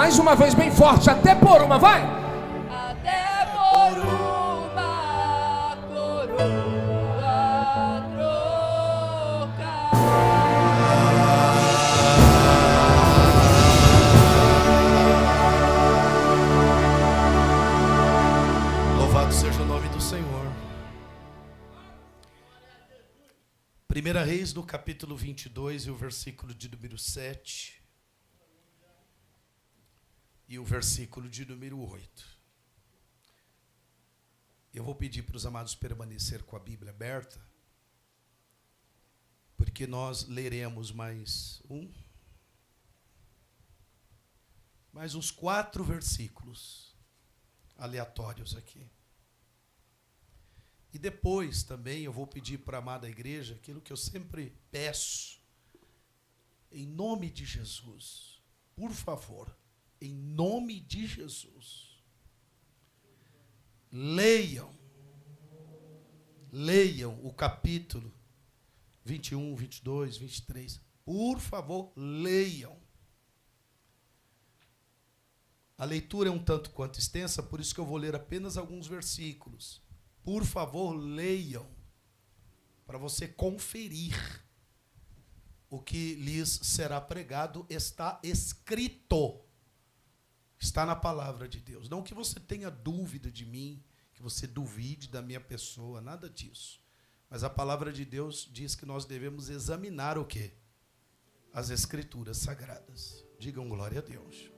Mais uma vez bem forte, até por uma, vai! Até por uma coroa trocar. Louvado seja o nome do Senhor. 1 Reis, no capítulo 22, e o versículo de número 7. E o versículo de número 8. Eu vou pedir para os amados permanecer com a Bíblia aberta, porque nós leremos mais uns 4 versículos aleatórios aqui. E depois também eu vou pedir para a amada igreja aquilo que eu sempre peço, em nome de Jesus, por favor, em nome de Jesus, leiam o capítulo 21, 22, 23, por favor, leiam. A leitura é um tanto quanto extensa, por isso que eu vou ler apenas alguns versículos. Por favor, leiam, para você conferir o que lhes será pregado. Está escrito, está na palavra de Deus. Não que você tenha dúvida de mim, que você duvide da minha pessoa, nada disso. Mas a palavra de Deus diz que nós devemos examinar o quê? As escrituras sagradas. Digam glória a Deus.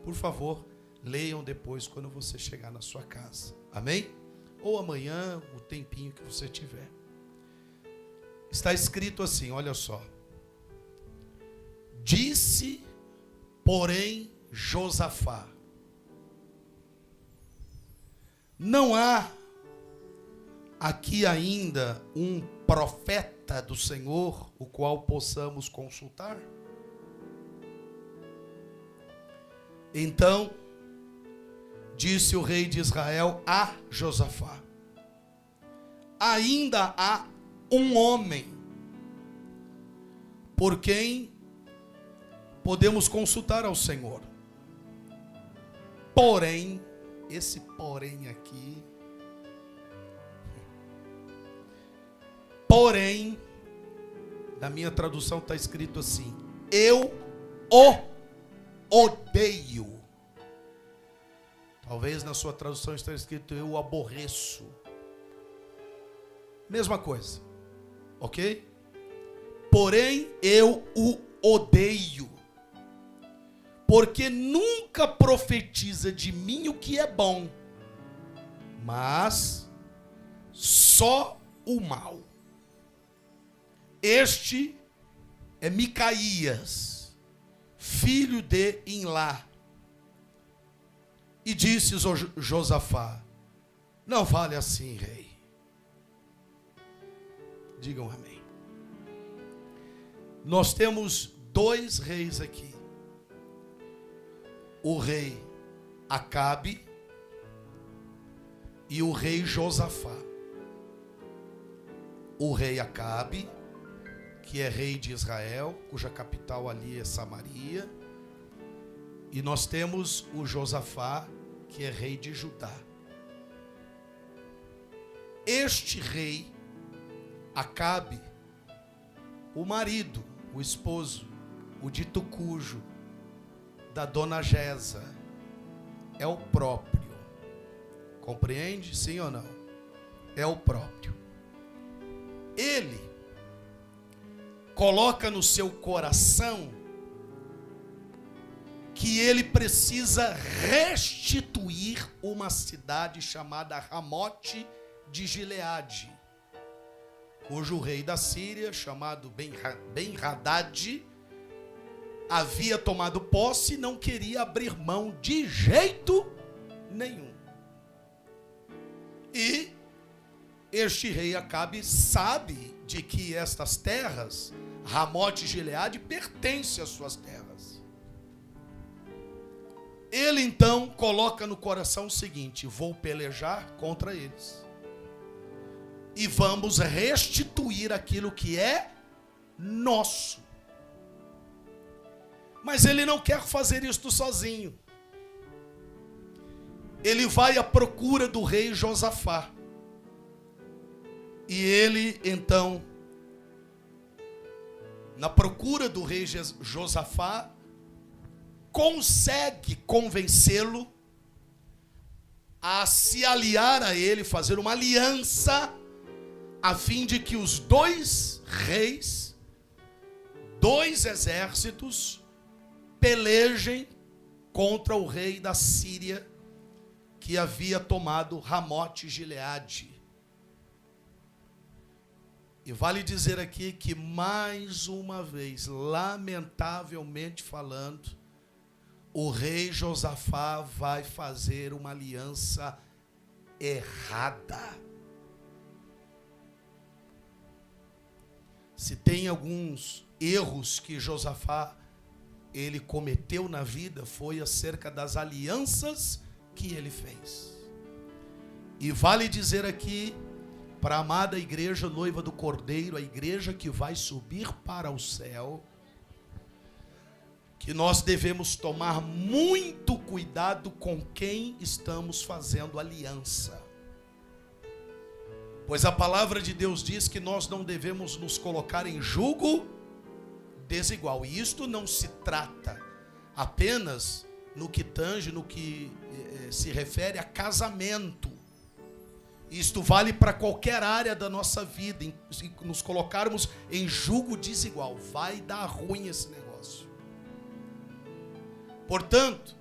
Por favor, leiam depois quando você chegar na sua casa. Amém? Ou amanhã, o tempinho que você tiver. Está escrito assim, olha só. Disse, porém, Josafá: não há aqui ainda um profeta do Senhor, o qual possamos consultar? Então disse o rei de Israel a Josafá: ainda há um homem por quem podemos consultar ao Senhor. Porém, esse porém aqui, porém, na minha tradução está escrito assim: eu o odeio. Talvez na sua tradução esteja escrito: eu o aborreço. Mesma coisa, ok? Porém, eu o odeio, porque nunca profetiza de mim o que é bom, mas só o mal. Este é Micaías, filho de Imlá. E disse Josafá: não fale assim, rei. Digam amém. Nós temos 2 reis aqui. O rei Acabe e o rei Josafá. O rei Acabe, que é rei de Israel, cuja capital ali é Samaria. E nós temos o Josafá, que é rei de Judá. Este rei, Acabe, o marido, o esposo, o dito cujo, da dona Geza, é o próprio. Compreende? Sim ou não? É o próprio. Ele coloca no seu coração que ele precisa restituir uma cidade chamada Ramote de Gileade, cujo rei da Síria, chamado Ben-Hadad, havia tomado posse e não queria abrir mão de jeito nenhum. E este rei Acabe sabe de que estas terras, Ramote e Gileade, pertencem às suas terras. Ele então coloca no coração o seguinte: vou pelejar contra eles e vamos restituir aquilo que é nosso. Mas ele não quer fazer isto sozinho. ele vai à procura do rei Josafá. E ele, então, na procura do rei Josafá, consegue convencê-lo a se aliar a ele, fazer uma aliança, a fim de que os dois reis, dois exércitos, pelejem contra o rei da Síria, que havia tomado Ramote-Gileade. E vale dizer aqui que, mais uma vez, lamentavelmente falando, o rei Josafá vai fazer uma aliança errada. Se tem alguns erros que Josafá ele cometeu na vida, foi acerca das alianças que ele fez. E vale dizer aqui, para a amada igreja noiva do Cordeiro, a igreja que vai subir para o céu, que nós devemos tomar muito cuidado com quem estamos fazendo aliança. Pois a palavra de Deus diz que nós não devemos nos colocar em julgo desigual. E isto não se trata apenas no que tange, no que se refere a casamento. Isto vale para qualquer área da nossa vida. Se nos colocarmos em julgo desigual, vai dar ruim esse negócio. Portanto,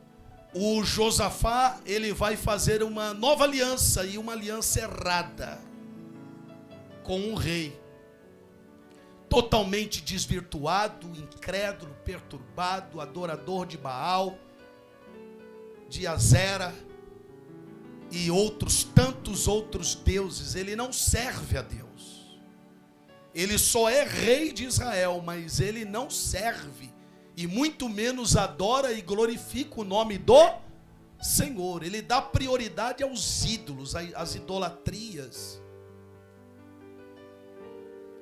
o Josafá, ele vai fazer uma nova aliança, e uma aliança errada, com um rei totalmente desvirtuado, incrédulo, perturbado, adorador de Baal, de Azera e tantos outros deuses. Ele não serve a Deus. Ele só é rei de Israel, mas ele não serve, e muito menos adora e glorifica o nome do Senhor. Ele dá prioridade aos ídolos, às idolatrias.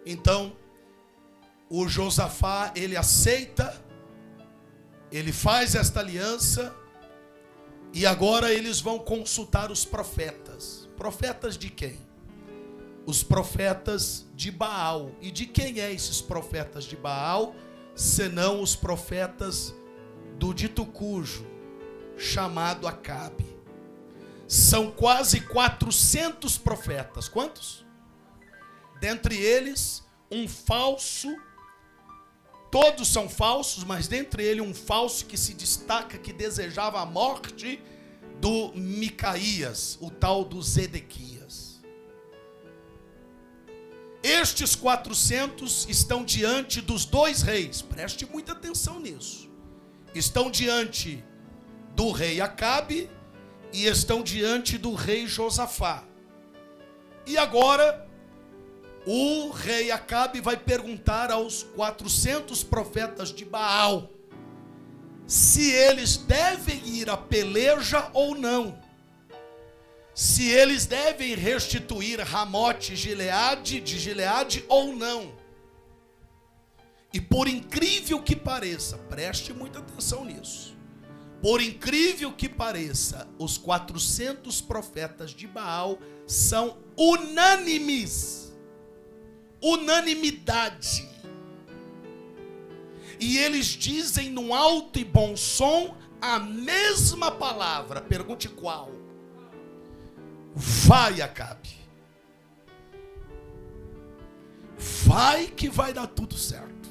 Então, o Josafá, ele aceita, ele faz esta aliança, e agora eles vão consultar os profetas. Profetas de quem? Os profetas de Baal. E de quem é esses profetas de Baal, senão os profetas do dito cujo, chamado Acabe? São quase 400 profetas. Quantos? Dentre eles, um falso. Todos são falsos, mas dentre eles um falso que se destaca, que desejava a morte do Micaías, o tal do Zedequias. Estes 400 estão diante dos dois reis, preste muita atenção nisso. Estão diante do rei Acabe e estão diante do rei Josafá. E agora, o rei Acabe vai perguntar aos 400 profetas de Baal se eles devem ir à peleja ou não, se eles devem restituir Ramote-Gileade de Gileade ou não. E por incrível que pareça, preste muita atenção nisso, por incrível que pareça, os 400 profetas de Baal são unânimes. Unanimidade. E eles dizem num alto e bom som a mesma palavra. Pergunte qual? Vai, Acabe. Vai que vai dar tudo certo.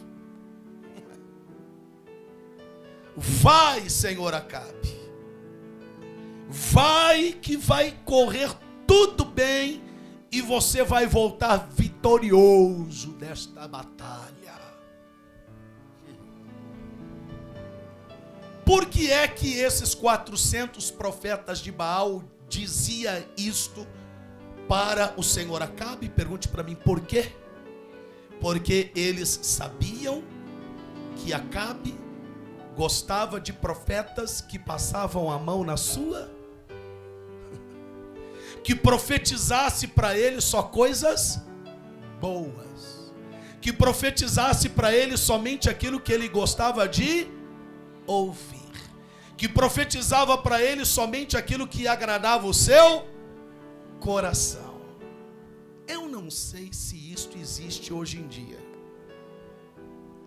Vai, Senhor Acabe. Vai que vai correr tudo bem e você vai voltar vitorioso desta batalha. Por que é que esses 400 profetas de Baal diziam isto para o Senhor Acabe? Pergunte para mim por quê? Porque eles sabiam que Acabe gostava de profetas que passavam a mão na sua, que profetizasse para ele só coisas boas, que profetizasse para ele somente aquilo que ele gostava de ouvir, que profetizava para ele somente aquilo que agradava o seu coração. Eu não sei se isto existe hoje em dia.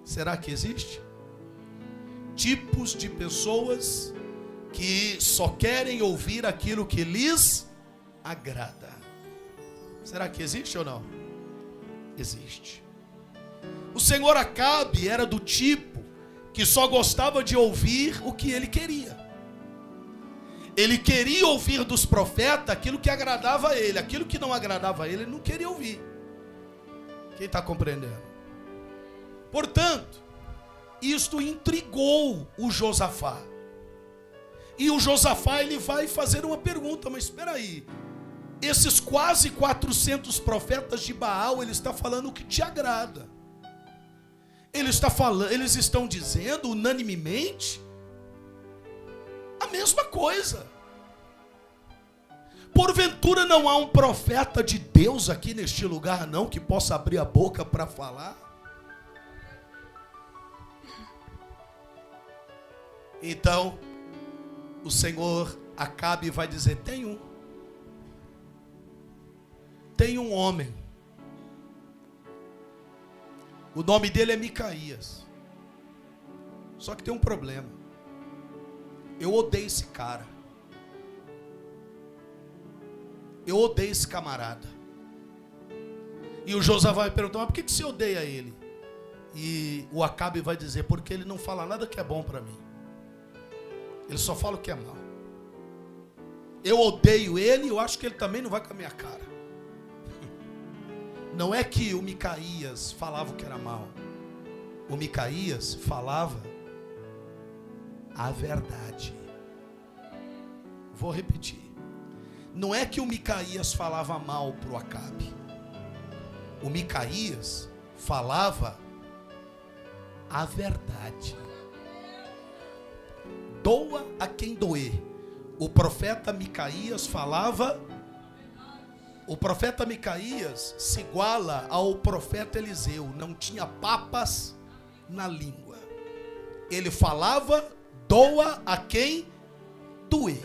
Será que existe? Tipos de pessoas que só querem ouvir aquilo que lhes agrada. Será que existe ou não? Existe. O senhor Acabe era do tipo que só gostava de ouvir o que ele queria. Ele queria ouvir dos profetas aquilo que agradava a ele. Aquilo que não agradava a ele, ele não queria ouvir. Quem está compreendendo? Portanto, isto intrigou o Josafá. E o Josafá, ele vai fazer uma pergunta, mas espera aí. Esses quase 400 profetas de Baal, ele está falando o que te agrada. Eles estão dizendo unanimemente a mesma coisa. Porventura não há um profeta de Deus aqui neste lugar não que possa abrir a boca para falar? Então, o senhor Acabe vai dizer: tem um homem. O nome dele é Micaías. Só que tem um problema. Eu odeio esse cara. Eu odeio esse camarada. E o Josafá vai perguntar: mas por que você odeia ele? E o Acabe vai dizer: porque ele não fala nada que é bom para mim. Ele só fala o que é mal. Eu odeio ele e eu acho que ele também não vai com a minha cara. Não é que o Micaías falava o que era mal. O Micaías falava a verdade. Vou repetir. Não é que o Micaías falava mal para o Acabe. O Micaías falava a verdade. Doa a quem doer. O profeta Micaías falava. O profeta Micaías se iguala ao profeta Eliseu. Não tinha papas na língua. Ele falava, doa a quem doer.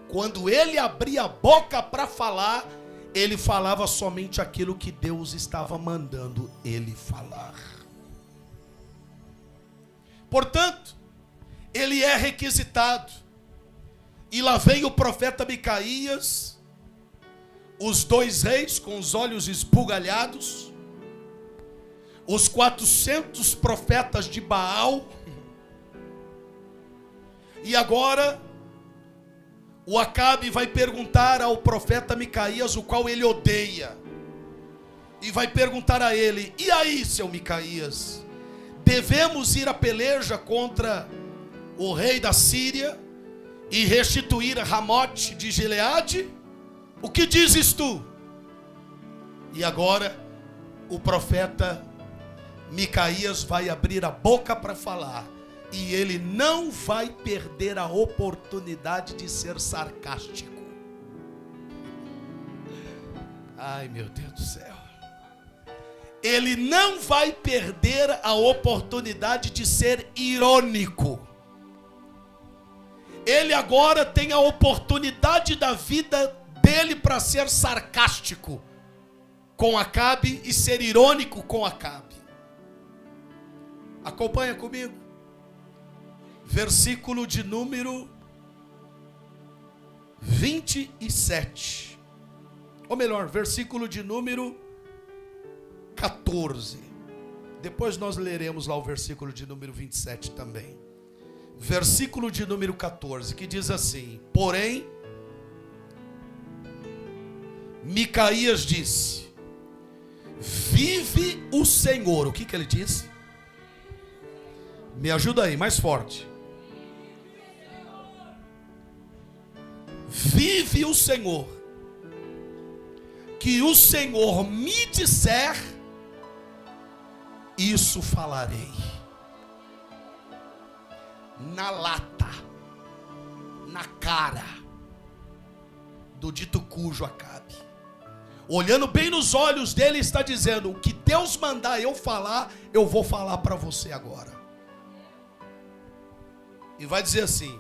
Quando ele abria a boca para falar, ele falava somente aquilo que Deus estava mandando ele falar. Portanto, ele é requisitado. E lá vem o profeta Micaías, os 2 reis com os olhos esbugalhados, os 400 profetas de Baal. E agora o Acabe vai perguntar ao profeta Micaías, o qual ele odeia. E vai perguntar a ele: e aí, seu Micaías, devemos ir à peleja contra o rei da Síria e restituir Ramote de Gileade? O que dizes tu? E agora o profeta Micaías vai abrir a boca para falar. E ele não vai perder a oportunidade de ser sarcástico. Ai, meu Deus do céu. Ele não vai perder a oportunidade de ser irônico. Ele agora tem a oportunidade da vida dele para ser sarcástico com Acabe e ser irônico com Acabe. Acompanha comigo. Versículo de número 27. Ou melhor, versículo de número 14. Depois nós leremos lá o versículo de número 27 também. Versículo de número 14, que diz assim: porém, Micaías disse: vive o Senhor. O que ele disse? Me ajuda aí, mais forte. Vive o Senhor, que o Senhor me disser, isso falarei. Na lata, na cara do dito cujo Acabe, olhando bem nos olhos dele, está dizendo: o que Deus mandar eu falar, eu vou falar para você agora. E vai dizer assim: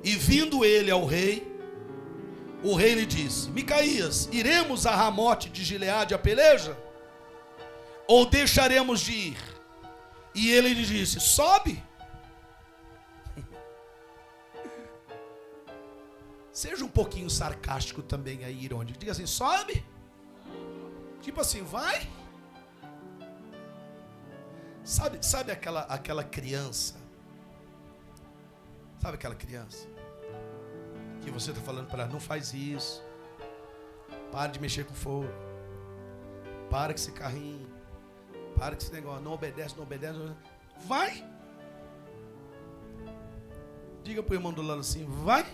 E vindo ele ao rei, o rei lhe disse: Micaías, iremos a Ramote de Gileade a peleja? Ou deixaremos de ir? E ele lhe disse: sobe. Seja um pouquinho sarcástico também aí, irônico. Diga assim: sobe. Tipo assim, vai. Sabe aquela criança? Sabe aquela criança? Que você está falando para ela: não faz isso. Para de mexer com fogo. Para com esse carrinho. Para com esse negócio. Não obedece, não obedece. Vai. Diga para o irmão do lado assim: vai.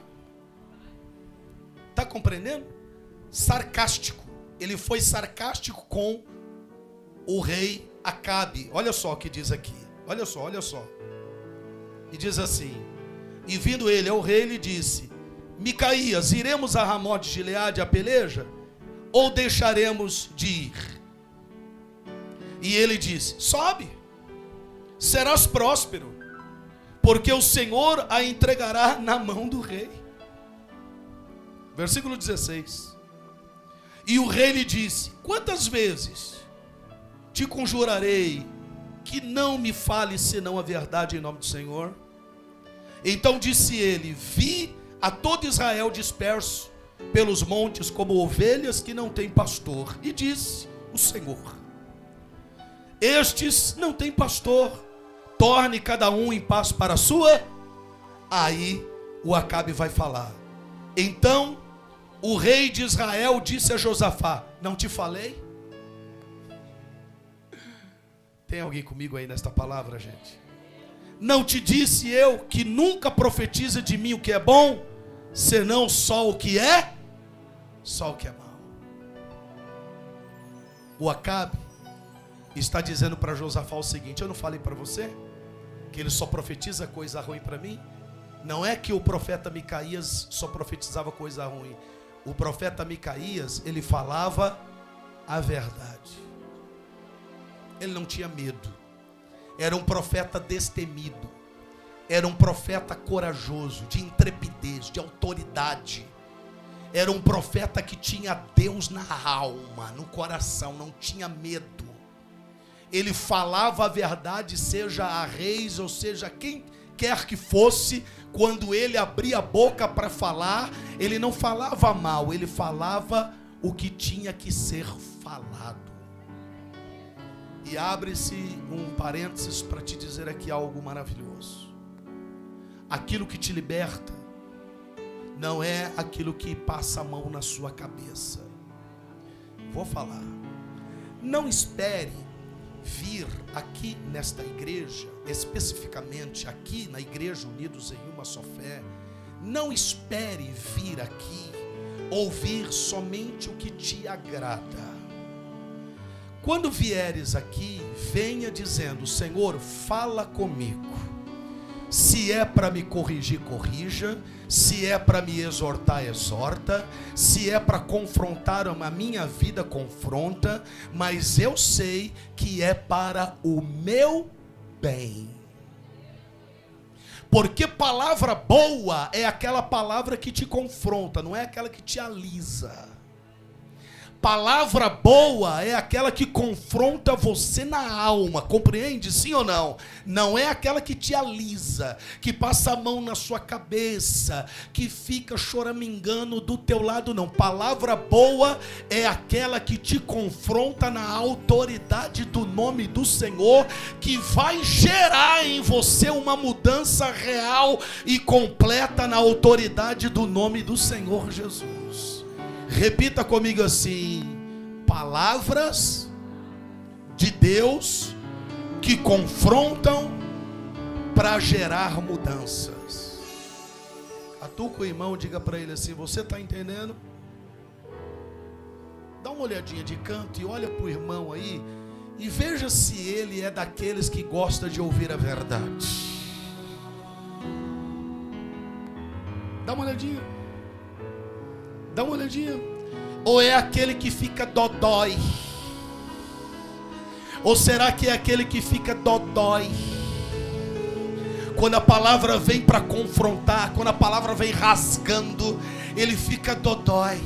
Está compreendendo? Sarcástico. Ele foi sarcástico com o rei Acabe. Olha só o que diz aqui. Olha só, olha só. E diz assim: e vindo ele ao rei, lhe disse: Micaías, iremos a Ramote de Gileade a peleja? Ou deixaremos de ir? E ele disse: sobe, serás próspero, porque o Senhor a entregará na mão do rei. Versículo 16. E o rei lhe disse: quantas vezes te conjurarei que não me fales senão a verdade em nome do Senhor? Então disse ele: vi a todo Israel disperso pelos montes como ovelhas que não têm pastor. E disse o Senhor: estes não têm pastor, torne cada um em paz para a sua. Aí o Acabe vai falar: então o rei de Israel disse a Josafá: não te falei? Tem alguém comigo aí nesta palavra, gente? Não te disse eu que nunca profetiza de mim o que é bom, senão só o que é mau? O Acabe está dizendo para Josafá o seguinte: eu não falei para você que ele só profetiza coisa ruim para mim? Não é que o profeta Micaías só profetizava coisa ruim. O profeta Micaías, ele falava a verdade. Ele não tinha medo. Era um profeta destemido. Era um profeta corajoso, de intrepidez, de autoridade. Era um profeta que tinha Deus na alma, no coração, não tinha medo. Ele falava a verdade, seja a reis, ou seja quem quer que fosse. Quando ele abria a boca para falar, ele não falava mal, ele falava o que tinha que ser falado. E abre-se um parênteses para te dizer aqui algo maravilhoso. Aquilo que te liberta não é aquilo que passa a mão na sua cabeça. Vou falar. Não espere vir aqui nesta igreja, especificamente aqui na Igreja Unidos em Uma Só Fé, não espere vir aqui ouvir somente o que te agrada. Quando vieres aqui, venha dizendo: Senhor, fala comigo. Se é para me corrigir, corrija. Se é para me exortar, exorta. Se é para confrontar a minha vida, confronta. Mas eu sei que é para o meu bem. Porque palavra boa é aquela palavra que te confronta, não é aquela que te alisa. Palavra boa é aquela que confronta você na alma, compreende? Sim ou não? Não é aquela que te alisa, que passa a mão na sua cabeça, que fica choramingando do teu lado, não. Palavra boa é aquela que te confronta na autoridade do nome do Senhor, que vai gerar em você uma mudança real e completa na autoridade do nome do Senhor Jesus. Repita comigo assim: palavras de Deus que confrontam para gerar mudanças. Atua com o irmão, diga para ele assim: você está entendendo? Dá uma olhadinha de canto e olha para o irmão aí e veja se ele é daqueles que gosta de ouvir a verdade. Dá uma olhadinha. Dá uma olhadinha. Ou é aquele que fica dodói? Ou será que é aquele que fica dodói Quando a palavra vem para confrontar, quando a palavra vem rasgando, ele fica dodói.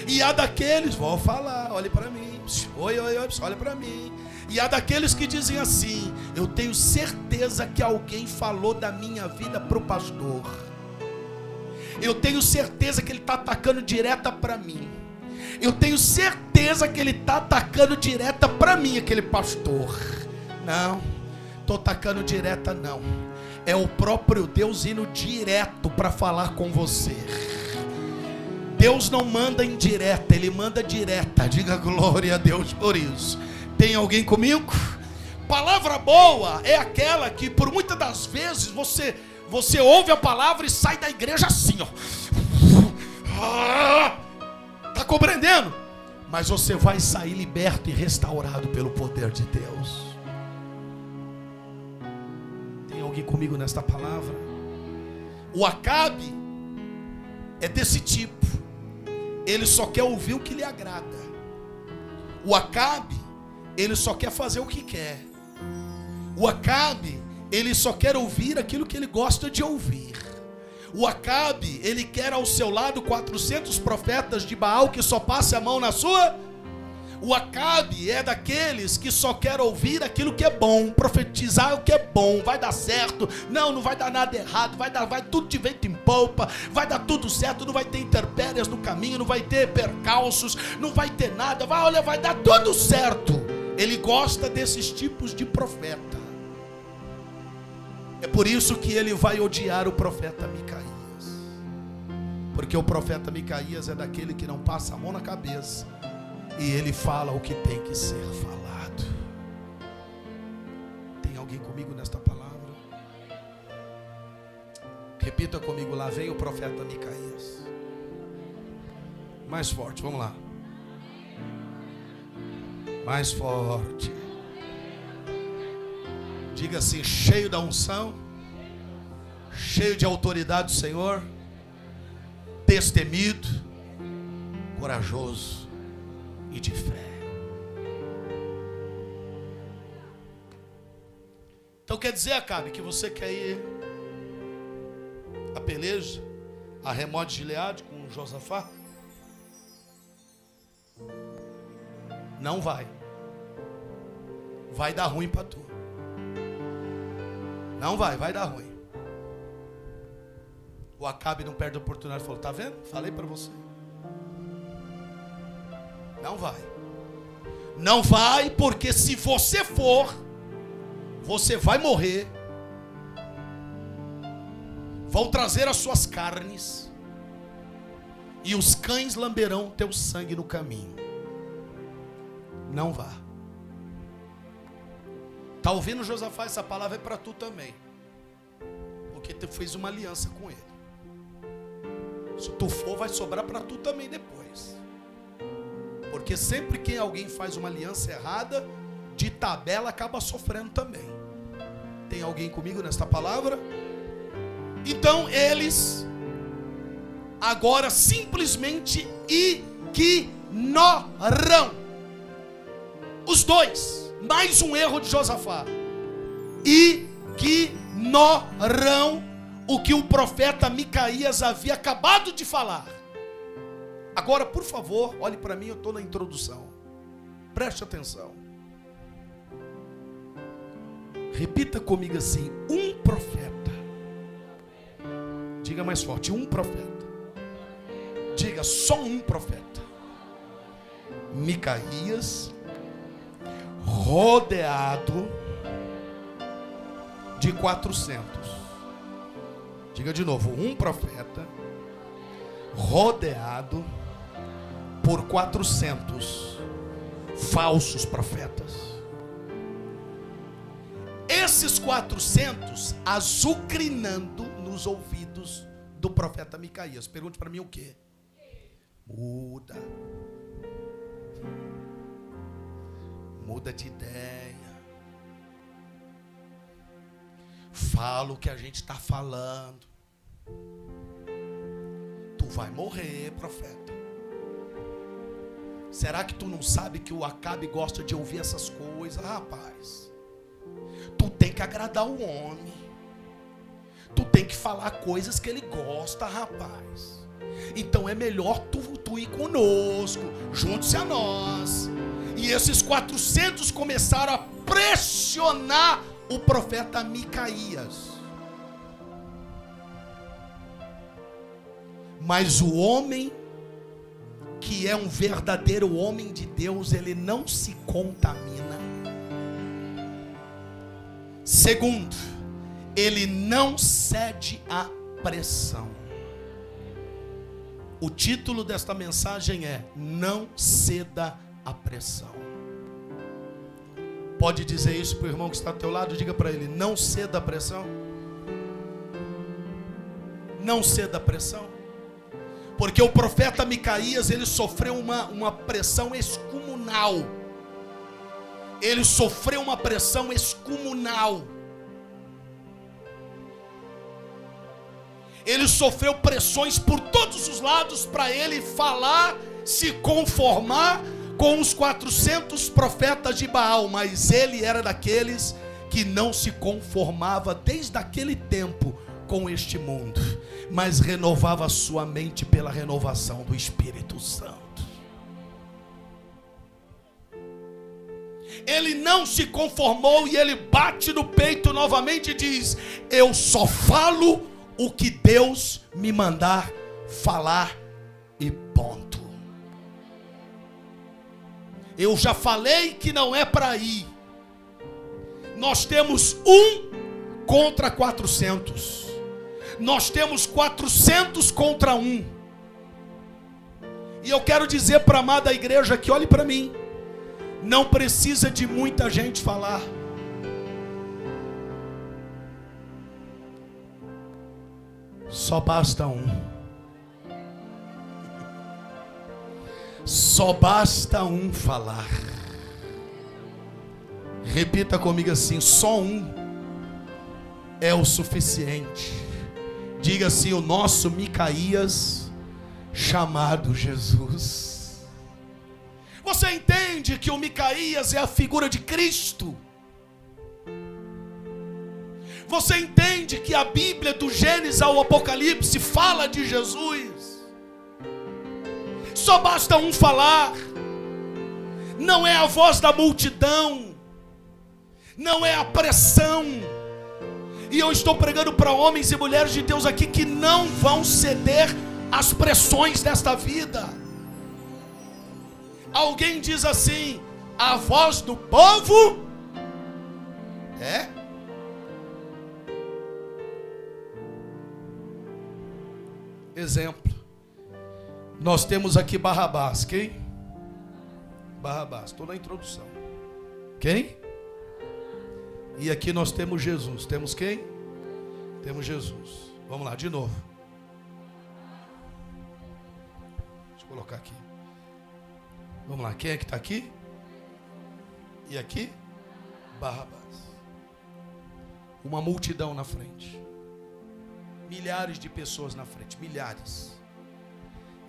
E há daqueles, vou falar, olhe para mim, oi, olha para mim. E há daqueles que dizem assim: eu tenho certeza que alguém falou da minha vida para o pastor. Eu tenho certeza que ele está atacando direta para mim. Eu tenho certeza que ele está atacando direta para mim, aquele pastor. Não, estou atacando direta não. É o próprio Deus indo direto para falar com você. Deus não manda indireta, Ele manda direta. Diga glória a Deus por isso. Tem alguém comigo? Palavra boa é aquela que por muitas das vezes você ouve a palavra e sai da igreja assim, ó. Está compreendendo? Mas você vai sair liberto e restaurado pelo poder de Deus. Tem alguém comigo nesta palavra? O Acabe é desse tipo. Ele só quer ouvir o que lhe agrada. O Acabe, ele só quer fazer o que quer. O Acabe, ele só quer ouvir aquilo que ele gosta de ouvir. O Acabe, ele quer ao seu lado 400 profetas de Baal que só passem a mão na sua. O Acabe é daqueles que só quer ouvir aquilo que é bom, profetizar o que é bom, vai dar certo, não vai dar nada errado, vai tudo de vento em polpa, vai dar tudo certo, não vai ter intempéries no caminho, não vai ter percalços, não vai ter nada, vai dar tudo certo. Ele gosta desses tipos de profeta. É por isso que ele vai odiar o profeta Micaías. Porque o profeta Micaías é daquele que não passa a mão na cabeça. E ele fala o que tem que ser falado. Tem alguém comigo nesta palavra? Repita comigo, lá vem o profeta Micaías. Mais forte, vamos lá. Mais forte. Diga assim: cheio da unção, cheio de autoridade do Senhor, destemido, corajoso e de fé. Então quer dizer, Acabe, que você quer ir a peleja, a Ramot de Gileade com Josafá? Não vai. Vai dar ruim para tu. Não vai dar ruim. O Acabe não perde a oportunidade, falou: tá vendo? Falei para você. Não vai. Não vai, porque se você for, você vai morrer. Vão trazer as suas carnes e os cães lamberão teu sangue no caminho. Não vá. Está ouvindo, Josafá? Essa palavra é para tu também, porque tu fez uma aliança com ele. Se tu for, vai sobrar para tu também depois. Porque sempre que alguém faz uma aliança errada, de tabela acaba sofrendo também. Tem alguém comigo nesta palavra? Então eles agora simplesmente ignoram. Os dois. Mais um erro de Josafá. Ignoram o que o profeta Micaías havia acabado de falar. Agora, por favor, olhe para mim, eu estou na introdução. Preste atenção. Repita comigo assim: um profeta. Diga mais forte: um profeta. Diga só um profeta. Micaías, rodeado de 400. Diga de novo: um profeta rodeado por 400 falsos profetas. Esses 400 azucrinando nos ouvidos do profeta Micaías. Pergunte para mim o quê? Muda de ideia. Fala o que a gente está falando. Tu vai morrer, profeta. Será que tu não sabe que o Acabe gosta de ouvir essas coisas, rapaz? Tu Tu tem que agradar o homem. Tu tem que falar coisas que ele gosta, rapaz. Então é melhor tu ir conosco, junte-se a nós. E esses 400 começaram a pressionar o profeta Micaías. Mas o homem que é um verdadeiro homem de Deus, ele não se contamina. Segundo, ele não cede à pressão. O título desta mensagem é: não ceda à pressão. Pode dizer isso para o irmão que está ao teu lado? Diga para ele: não ceda à pressão. Não ceda à pressão. Porque o profeta Micaías, ele sofreu uma pressão excomunal. Ele sofreu uma pressão excomunal. Ele sofreu pressões por todos os lados para ele falar, se conformar com os 400 profetas de Baal. Mas ele era daqueles que não se conformava desde aquele tempo com este mundo, mas renovava a sua mente pela renovação do Espírito Santo. Ele não se conformou e ele bate no peito novamente e diz: eu só falo o que Deus me mandar falar e ponto. Eu já falei que não é para ir. Nós temos 1 contra 400. Nós temos 400 contra 1. E eu quero dizer para a amada igreja que olhe para mim. Não precisa de muita gente falar. Só basta um. Só basta um falar. Repita comigo assim: só um é o suficiente. Diga assim: o nosso Micaías, chamado Jesus. Você entende que o Micaías é a figura de Cristo? Você entende que a Bíblia, do Gênesis ao Apocalipse, fala de Jesus? Só basta um falar. Não é a voz da multidão, não é a pressão. E eu estou pregando para homens e mulheres de Deus aqui que não vão ceder às pressões desta vida. Alguém diz assim: a voz do povo é... Exemplo, nós temos aqui Barrabás. Quem? Barrabás, estou na introdução. Quem? E aqui nós temos Jesus. Temos quem? Temos Jesus. Vamos lá, de novo. Deixa eu colocar aqui. Vamos lá, quem é que está aqui? E aqui? Barrabás. Uma multidão na frente. Milhares de pessoas na frente, milhares.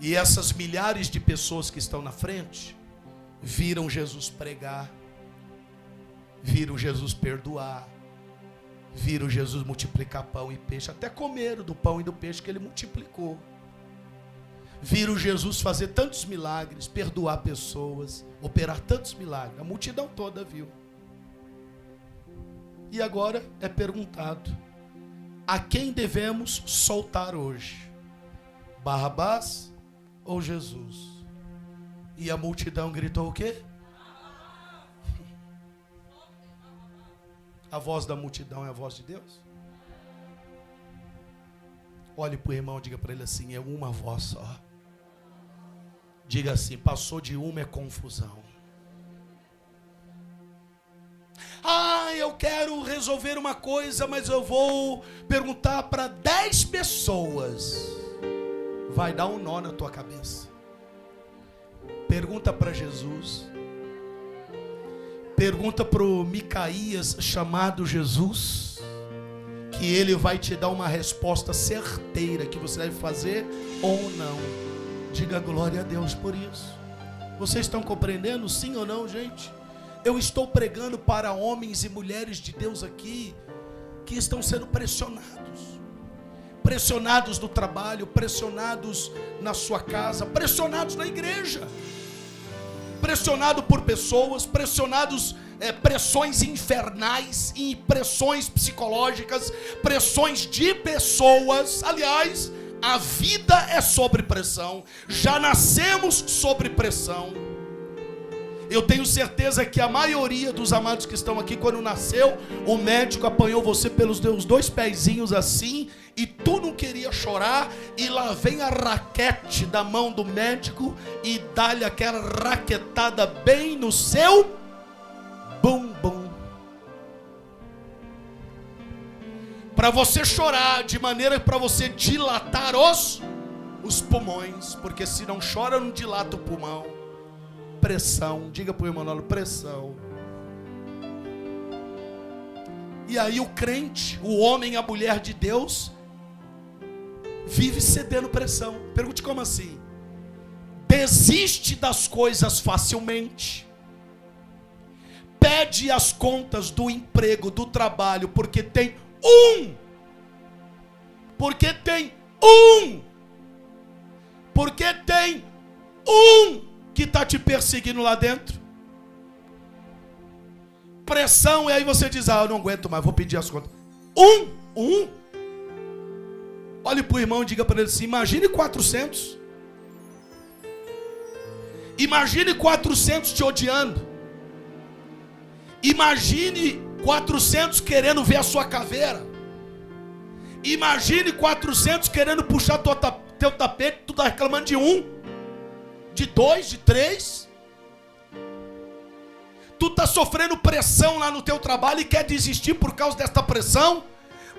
E essas milhares de pessoas que estão na frente viram Jesus pregar, viram Jesus perdoar, viram Jesus multiplicar pão e peixe, até comeram do pão e do peixe que ele multiplicou. Viram Jesus fazer tantos milagres, perdoar pessoas, operar tantos milagres. A multidão toda viu. E agora é perguntado: a quem devemos soltar hoje? Barrabás ou Jesus? E a multidão gritou o quê? A voz da multidão é a voz de Deus? Olhe para o irmão, diga para ele assim: é uma voz só. Diga assim: passou de uma é confusão. Eu quero resolver uma coisa, mas eu vou perguntar para 10 pessoas. Vai dar um nó na tua cabeça. Pergunta para Jesus. Pergunta para o Micaías, chamado Jesus, que ele vai te dar uma resposta certeira que você deve fazer ou não. Diga glória a Deus por isso. Vocês estão compreendendo, sim ou não, gente? Eu estou pregando para homens e mulheres de Deus aqui que estão sendo pressionados. Pressionados no trabalho, pressionados na sua casa, pressionados na igreja. Pressionado por pessoas, pressionados, pressões infernais, e pressões psicológicas, pressões de pessoas. Aliás, a vida é sobre pressão. Já nascemos sobre pressão. Eu tenho certeza que a maioria dos amados que estão aqui, quando nasceu, o médico apanhou você pelos 2 pezinhos assim, e tu não queria chorar, e lá vem a raquete da mão do médico e dá-lhe aquela raquetada bem no seu bumbum. Para você chorar, de maneira para você dilatar os pulmões, porque se não chora, não dilata o pulmão. Pressão, diga para o irmão, pressão. E aí o crente, o homem, a mulher de Deus, vive cedendo pressão. Pergunte como assim? Desiste das coisas facilmente, pede as contas do emprego, do trabalho, porque tem porque tem que está te perseguindo lá dentro. Pressão, e aí você diz, eu não aguento mais, vou pedir as contas. Olhe para o irmão e diga para ele assim, imagine 400. Imagine 400 te odiando. Imagine 400 querendo ver a sua caveira. Imagine 400 querendo puxar teu tapete, tu está reclamando de 1. De 2, de 3. Tu está sofrendo pressão lá no teu trabalho e quer desistir por causa desta pressão.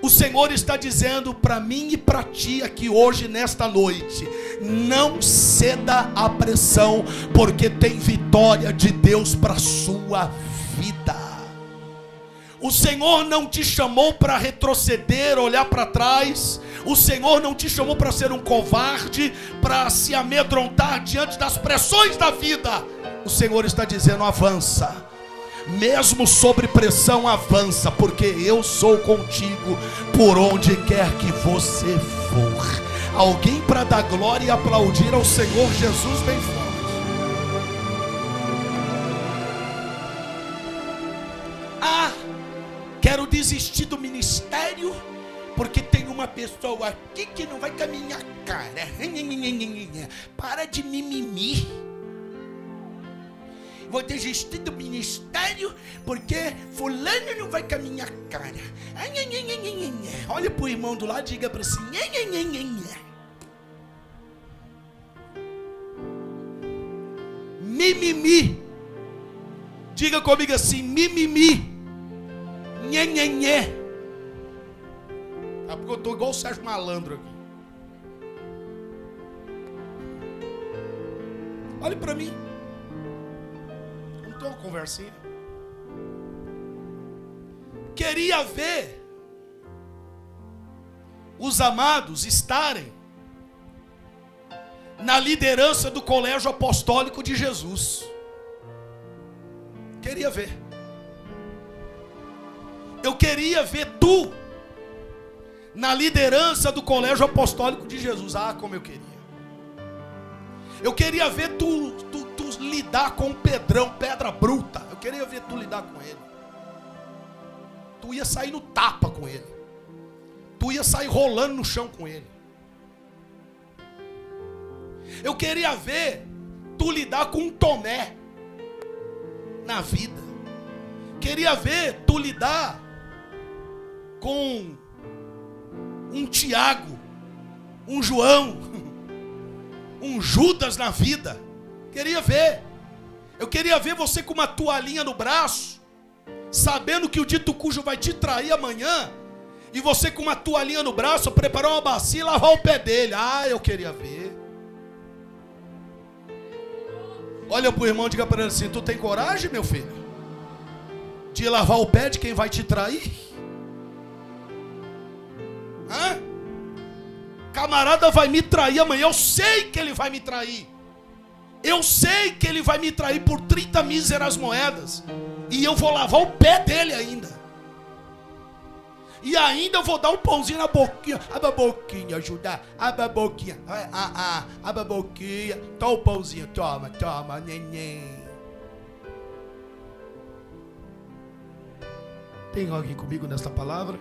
O Senhor está dizendo para mim e para ti aqui hoje, nesta noite, não ceda à pressão, porque tem vitória de Deus para a sua vida. O Senhor não te chamou para retroceder, olhar para trás. O Senhor não te chamou para ser um covarde, para se amedrontar diante das pressões da vida. O Senhor está dizendo, avança. Mesmo sobre pressão, avança, porque eu sou contigo por onde quer que você for. Alguém para dar glória e aplaudir ao Senhor Jesus bem forte. Quero desistir do ministério porque tem uma pessoa aqui que não vai com a minha cara. Para de mimimi. Vou desistir do ministério porque fulano não vai com a minha cara. Olha para o irmão do lado e diga para assim. Mimimi. Diga comigo assim, mimimi. Nhenhenhé. Porque eu estou igual o Sérgio Malandro aqui. Olhe para mim. Não tem uma conversinha. Queria ver os amados estarem na liderança do colégio apostólico de Jesus. Queria ver. Eu queria ver tu na liderança do colégio apostólico de Jesus. Como eu queria. Eu queria ver tu lidar com o Pedrão, pedra bruta. Eu queria ver tu lidar com ele. Tu ia sair no tapa com ele. Tu ia sair rolando no chão com ele. Eu queria ver tu lidar com um Tomé na vida. Queria ver tu lidar com um Tiago, um João, um Judas na vida. Queria ver. Eu queria ver você com uma toalhinha no braço, sabendo que o dito cujo vai te trair amanhã, e você com uma toalhinha no braço, preparar uma bacia e lavar o pé dele. Eu queria ver. Olha pro irmão e diga para ele assim, tu tem coragem, meu filho, de lavar o pé de quem vai te trair? Camarada vai me trair amanhã. Eu sei que ele vai me trair. Eu sei que ele vai me trair por 30 míseras moedas. E eu vou lavar o pé dele ainda. E ainda eu vou dar um pãozinho na boquinha. Abre a boquinha, ajudar. Abre a boquinha. Abre a boquinha. Toma o pãozinho. Toma, toma, neném. Tem alguém comigo nesta palavra?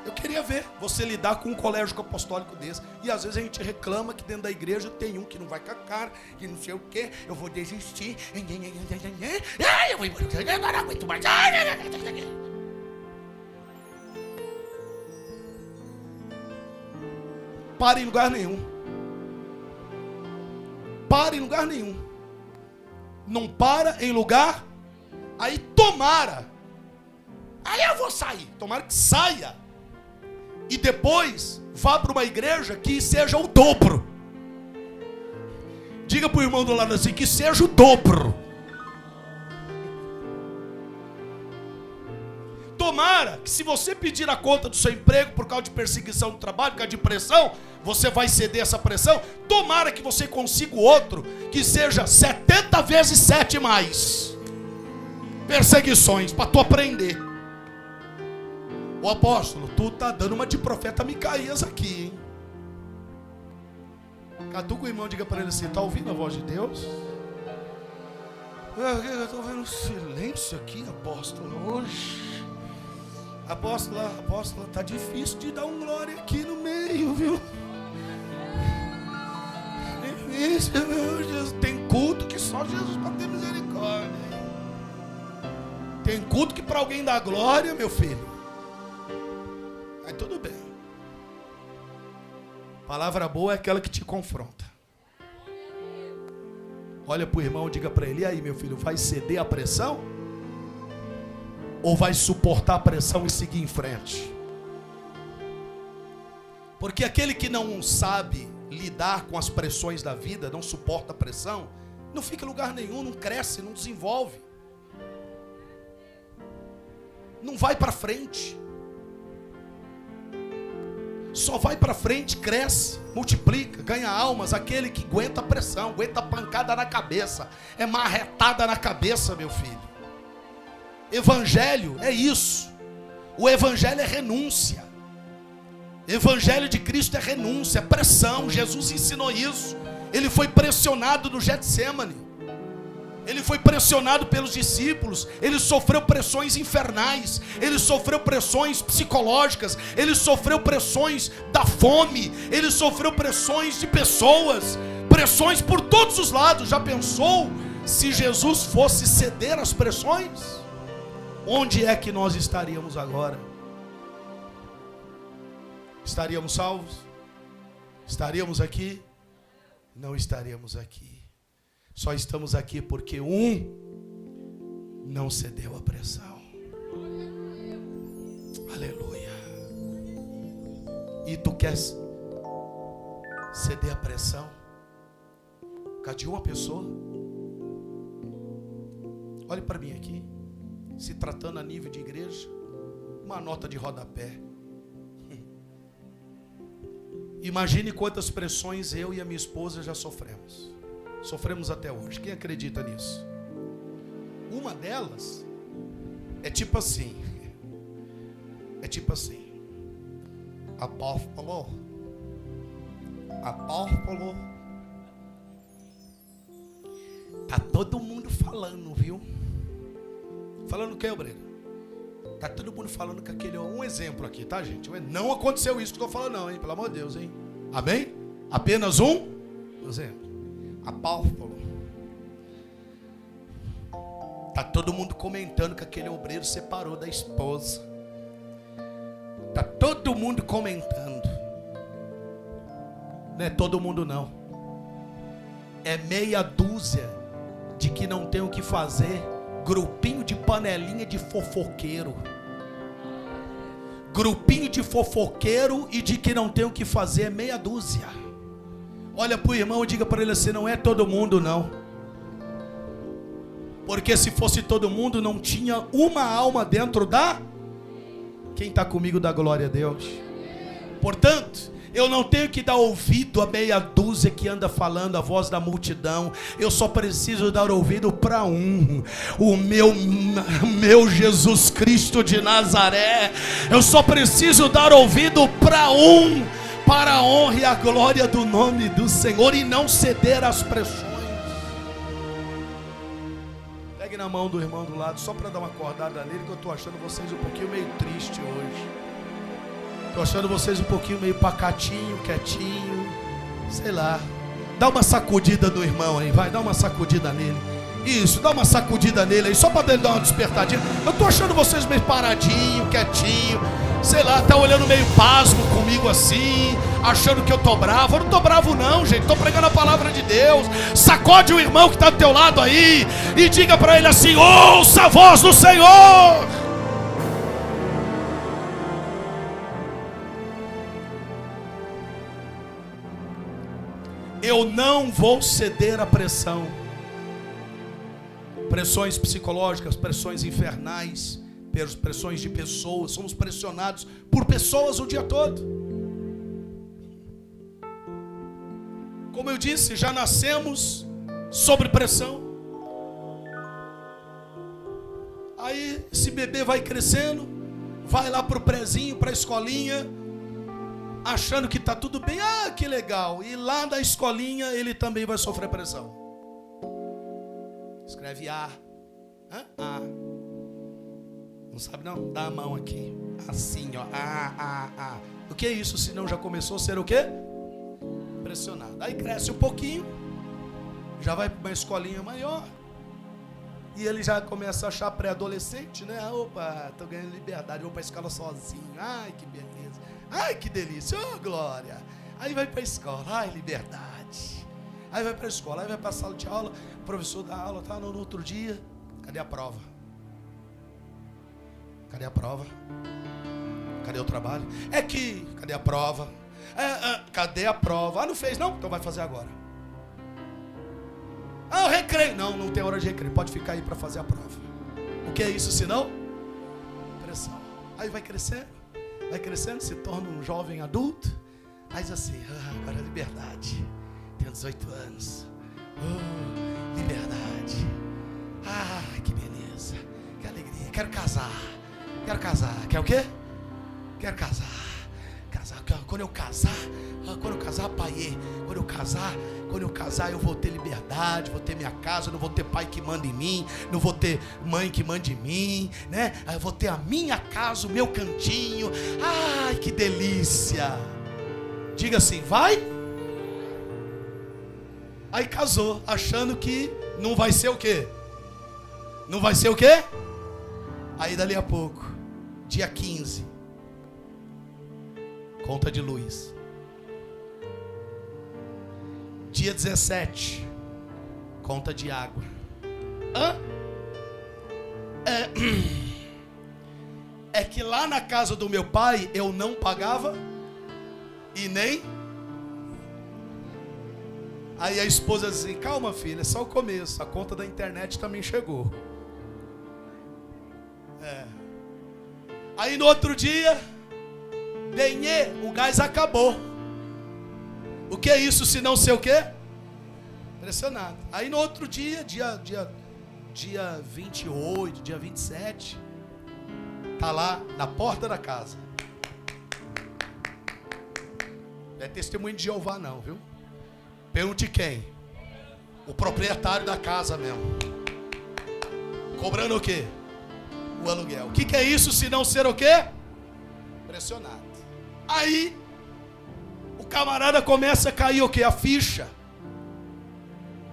Eu queria ver você lidar com um colégio apostólico desse. E às vezes a gente reclama que dentro da igreja tem um que não vai com a cara, que não sei o quê, eu vou desistir. Eu vou embora, eu não aguento mais. Para em lugar nenhum. Para em lugar nenhum. Não para em lugar. Aí tomara. Aí eu vou sair. Tomara que saia. E depois vá para uma igreja que seja o dobro. Diga para o irmão do lado assim, que seja o dobro. Tomara que se você pedir a conta do seu emprego por causa de perseguição do trabalho, por causa de pressão, você vai ceder essa pressão. Tomara que você consiga outro que seja 70 vezes 7 mais perseguições para tu aprender. Ô apóstolo, tu tá dando uma de profeta Micaías aqui, hein? Catuca o irmão, diga para ele assim, tá ouvindo a voz de Deus? Eu tô ouvindo um silêncio aqui, apóstolo, hoje. Apóstola, tá difícil de dar um glória aqui no meio, viu? Difícil, meu Jesus. Tem culto que só Jesus para ter misericórdia. Tem culto que para alguém dar glória, meu filho. Aí tudo bem. Palavra boa é aquela que te confronta. Olha para o irmão e diga para ele, e aí, meu filho, vai ceder à pressão? Ou vai suportar a pressão e seguir em frente? Porque aquele que não sabe lidar com as pressões da vida, não suporta a pressão, não fica em lugar nenhum, não cresce, não desenvolve. Não vai para frente. Só vai para frente, cresce, multiplica, ganha almas, aquele que aguenta a pressão, aguenta a pancada na cabeça, é marretada na cabeça, meu filho. Evangelho é isso. O evangelho é renúncia. Evangelho de Cristo é renúncia, é pressão. Jesus ensinou isso. Ele foi pressionado no Getsemane. Ele foi pressionado pelos discípulos. Ele sofreu pressões infernais. Ele sofreu pressões psicológicas. Ele sofreu pressões da fome. Ele sofreu pressões de pessoas. Pressões por todos os lados. Já pensou se Jesus fosse ceder às pressões? Onde é que nós estaríamos agora? Estaríamos salvos? Estaríamos aqui? Não estaríamos aqui. Só estamos aqui porque um não cedeu à pressão. Aleluia. E tu quer ceder à pressão? Cadê uma pessoa? Olhe para mim aqui. Se tratando a nível de igreja, uma nota de rodapé. Imagine quantas pressões eu e a minha esposa já sofremos. Sofremos até hoje. Quem acredita nisso? Uma delas é tipo assim. Apóstolo. Tá todo mundo falando, viu? Falando o que, obreiro? Tá todo mundo falando que aquele é um exemplo aqui, tá, gente? Não aconteceu isso que eu tô falando, não, hein? Pelo amor de Deus, hein? Amém? Apenas um exemplo. Apóstolo. Tá todo mundo comentando que aquele obreiro separou da esposa. Tá todo mundo comentando. Não é todo mundo, não. É meia dúzia de que não tem o que fazer. Grupinho de panelinha de fofoqueiro. Grupinho de fofoqueiro e de que não tem o que fazer é meia dúzia. Olha para o irmão e diga para ele assim, não é todo mundo não. Porque se fosse todo mundo não tinha uma alma dentro da... Quem está comigo dá glória a Deus. Portanto, Eu não tenho que dar ouvido a meia dúzia que anda falando a voz da multidão. Eu só preciso dar ouvido para o meu Jesus Cristo de Nazaré. Eu só preciso dar ouvido para a honra e a glória do nome do Senhor, e não ceder às pressões. Pegue na mão do irmão do lado, só para dar uma acordada nele, que eu estou achando vocês um pouquinho meio triste hoje. Estou achando vocês um pouquinho meio pacatinho, quietinho, sei lá. Dá uma sacudida no irmão aí, vai, dá uma sacudida nele. Isso, dá uma sacudida nele aí, só para ele dar uma despertadinha. Eu estou achando vocês meio paradinho, quietinho, sei lá, tá olhando meio pasmo comigo assim, achando que eu tô bravo. Eu não tô bravo não, gente, tô pregando a palavra de Deus. Sacode o irmão que tá do teu lado aí e diga para ele assim: ouça a voz do Senhor. Eu não vou ceder à pressão. Pressões psicológicas, pressões infernais, pressões de pessoas. Somos pressionados por pessoas o dia todo. Como eu disse, já nascemos sob pressão. Aí esse bebê vai crescendo, vai lá pro prezinho, pra escolinha, achando que está tudo bem. Ah, que legal. E lá da escolinha ele também vai sofrer pressão. Escreve A. A. Não sabe não? Dá a mão aqui. Assim, ó. A. O que é isso? Se não já começou a ser o quê? Pressionado. Aí cresce um pouquinho, já vai para uma escolinha maior, e ele já começa a achar pré-adolescente, né? Opa, tô ganhando liberdade, vou para a escola sozinho. Ai, que beleza. Ai, que delícia, oh glória. Aí vai para a escola, ai, liberdade. Aí vai para a escola, aí vai para a sala de aula, o professor dá aula, tá? No outro dia, cadê a prova? Cadê a prova? Cadê o trabalho? Cadê a prova? Cadê a prova? Ah, não fez não? Então vai fazer agora. Ah, o recreio. Não tem hora de recreio, pode ficar aí para fazer a prova. O que é isso senão? Pressão. Aí vai crescendo, se torna um jovem adulto. Aí diz assim: agora é liberdade. Tenho 18 anos. Liberdade. Que beleza. Que alegria. Quero casar. Quer o quê? Quero casar. Quando eu casar, pai, quando eu casar eu vou ter liberdade, vou ter minha casa, não vou ter pai que manda em mim, não vou ter mãe que manda em mim, né? Eu vou ter a minha casa, o meu cantinho. Ai, que delícia. Diga assim, vai. Aí casou, achando que não vai ser o quê? Não vai ser o quê? Aí dali a pouco, dia 15, conta de luz. Dia 17, conta de água. É que lá na casa do meu pai eu não pagava e nem. Aí a esposa diz assim: calma filha, é só o começo, a conta da internet também chegou. Aí no outro dia, o gás acabou. O que é isso se não ser o quê? Pressionado. Aí no outro dia, dia 28, dia 27, tá lá na porta da casa. Não é testemunho de Jeová não, viu? Pergunte quem? O proprietário da casa mesmo. Cobrando o quê? O aluguel. O que é isso se não ser o quê? Pressionado. Aí o camarada começa a cair o quê? A ficha.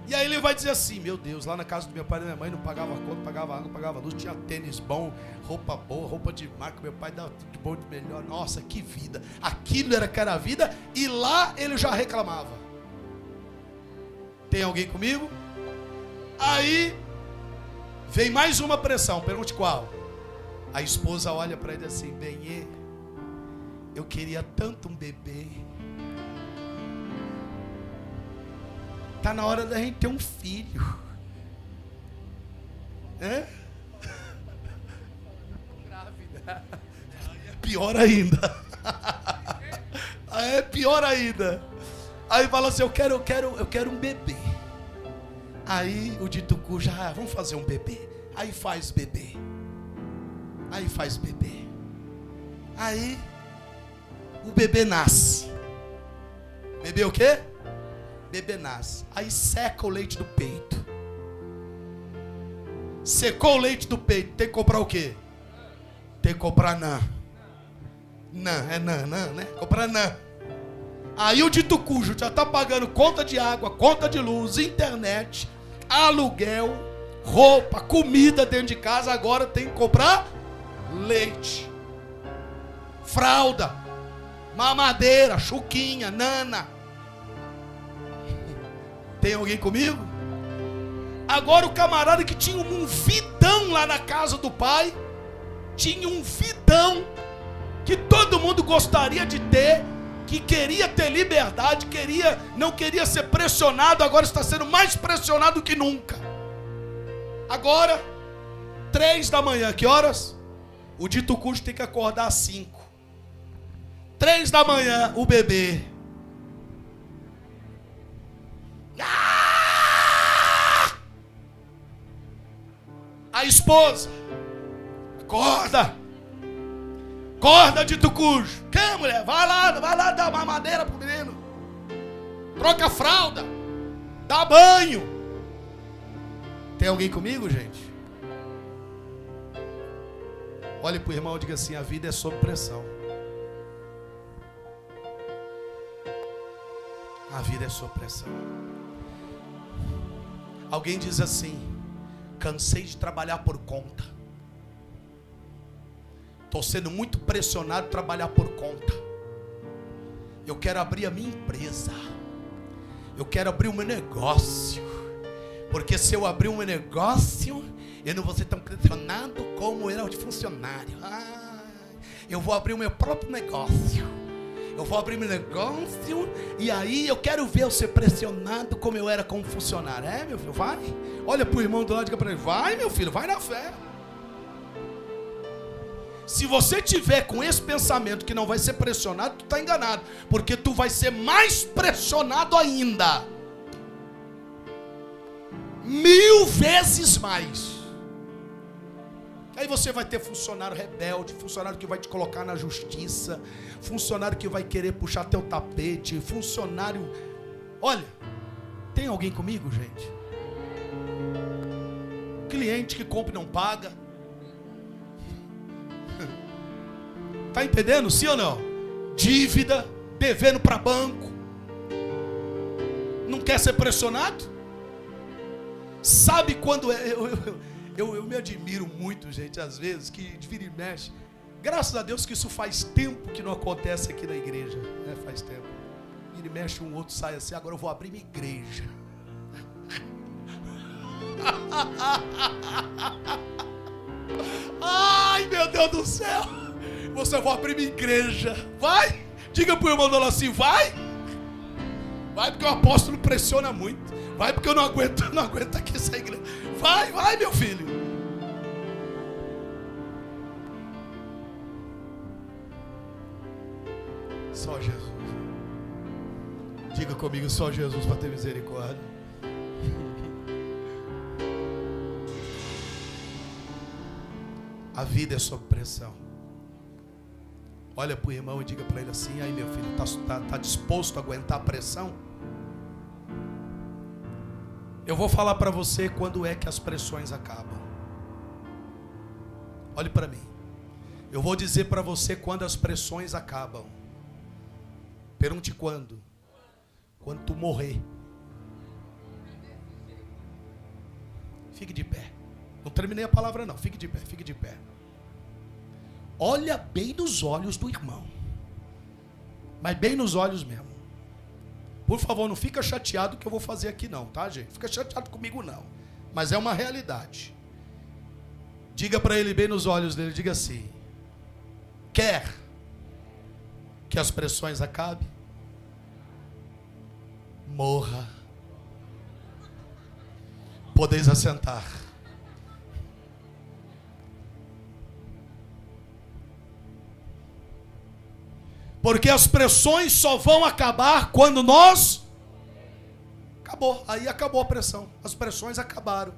E aí ele vai dizer assim: meu Deus, lá na casa do meu pai e da minha mãe não pagava conta, pagava água, pagava luz, tinha tênis bom, roupa boa, roupa de marca, meu pai dava tudo de bom, de melhor. Nossa, que vida. Aquilo era que era a vida, e lá ele já reclamava. Tem alguém comigo? Aí vem mais uma pressão, pergunte qual? A esposa olha para ele assim: Benê, eu queria tanto um bebê. Tá na hora da gente ter um filho. Grávida. Pior ainda. É pior ainda. Aí fala assim, eu quero um bebê. Aí o dito cujo, vamos fazer um bebê. Aí faz bebê. Aí o bebê nasce. Bebê o quê? Bebê nasce. Aí seca o leite do peito. Secou o leite do peito, tem que comprar o quê? Tem que comprar nã. Nã, né? Comprar nã. Aí o dito cujo já está pagando conta de água, conta de luz, internet, aluguel, roupa, comida dentro de casa. Agora tem que comprar leite, fralda, mamadeira, chuquinha, nana. Tem alguém comigo? Agora o camarada que tinha um vidão lá na casa do pai, tinha um vidão que todo mundo gostaria de ter, que queria ter liberdade, não queria ser pressionado, agora está sendo mais pressionado que nunca. Agora, 3 da manhã, que horas? O dito cujo tem que acordar às 5. 3 da manhã, o bebê. A esposa. Acorda, dito cujo. Que mulher? Vai lá dar mamadeira pro menino. Troca a fralda. Dá banho. Tem alguém comigo, gente? Olhe pro irmão e diga assim: a vida é sob pressão. A vida é sob pressão. Alguém diz assim: cansei de trabalhar por conta. Estou sendo muito pressionado a trabalhar por conta. Eu quero abrir a minha empresa. Eu quero abrir o meu negócio. Porque se eu abrir o meu negócio, eu não vou ser tão pressionado como era de funcionário. Eu vou abrir o meu próprio negócio. Eu vou abrir meu negócio. E aí eu quero ver eu ser pressionado como eu era como funcionário. É, meu filho, vai. Olha para o irmão do lado e diga para ele: vai, meu filho, vai na fé. Se você tiver com esse pensamento que não vai ser pressionado, tu está enganado. Porque tu vai ser mais pressionado ainda. 1000 vezes mais. Aí você vai ter funcionário rebelde, funcionário que vai te colocar na justiça, funcionário que vai querer puxar teu tapete, funcionário... Olha, tem alguém comigo, gente? Cliente que compra e não paga. Tá entendendo? Sim ou não? Dívida, devendo para banco. Não quer ser pressionado? Sabe quando eu me admiro muito, gente, às vezes, que vira e mexe. Graças a Deus que isso faz tempo que não acontece aqui na igreja, né? Faz tempo. Vira e mexe, um outro sai assim: agora eu vou abrir minha igreja. Ai, meu Deus do céu! Você vai abrir minha igreja. Vai! Diga pro irmão dela assim: vai! Vai, porque o apóstolo pressiona muito. Vai, porque eu não aguento aqui essa igreja. Vai, meu filho. Só Jesus. Diga comigo: só Jesus para ter misericórdia. A vida é sob pressão. Olha para o irmão e diga para ele assim: aí, meu filho, tá disposto a aguentar a pressão? Eu vou falar para você quando é que as pressões acabam. Olhe para mim. Eu vou dizer para você quando as pressões acabam. Pergunte quando. Quando tu morrer. Fique de pé. Não terminei a palavra não. Fique de pé, fique de pé. Olha bem nos olhos do irmão. Mas bem nos olhos mesmo. Por favor, não fica chateado que eu vou fazer aqui não, tá, gente? Fica chateado comigo não. Mas é uma realidade. Diga para ele bem nos olhos dele, diga assim: quer que as pressões acabem? Morra. Podeis assentar. Porque as pressões só vão acabar quando nós... Acabou, aí acabou a pressão. As pressões acabaram.